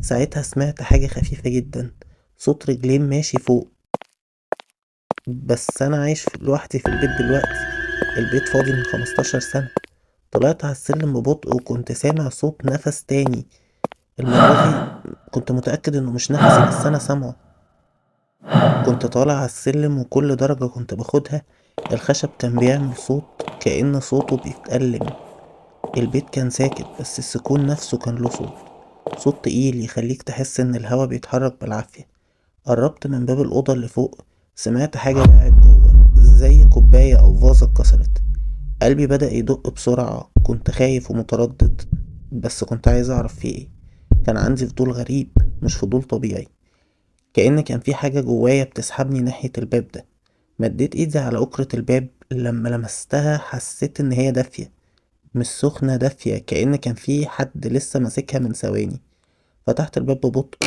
ساعتها سمعت حاجة خفيفة جدا، صوت رجلين ماشي فوق. بس أنا عايش لوحدي في البيت دلوقتي، البيت فاضي من 15 سنة. طلعت على السلم ببطء وكنت سامع صوت نفس تاني. المرة دي كنت متأكد إنه مش نفسي، بس أنا سامعه. كنت طالع على السلم وكل درجة كنت باخدها الخشب كان بيعمل صوت كأن صوته بيتألم. البيت كان ساكت بس السكون نفسه كان له صوت، صوت تقيل يخليك تحس إن الهوا بيتحرك بالعافية. قربت من باب الأوضة اللي فوق، سمعت حاجة وقعت جوه زي كوباية أو فازة اتكسرت. قلبي بدأ يدق بسرعة، كنت خايف ومتردد بس كنت عايز أعرف فيه ايه. كان عندي فضول غريب، مش فضول طبيعي، كأن كان في حاجة جوايا بتسحبني ناحية الباب ده. مديت ايدي على أكرة الباب، لما لمستها حسيت إن هي دافية، مش سخنة، دافية كأن كان في حد لسه ماسكها من ثواني. فتحت الباب ببطء،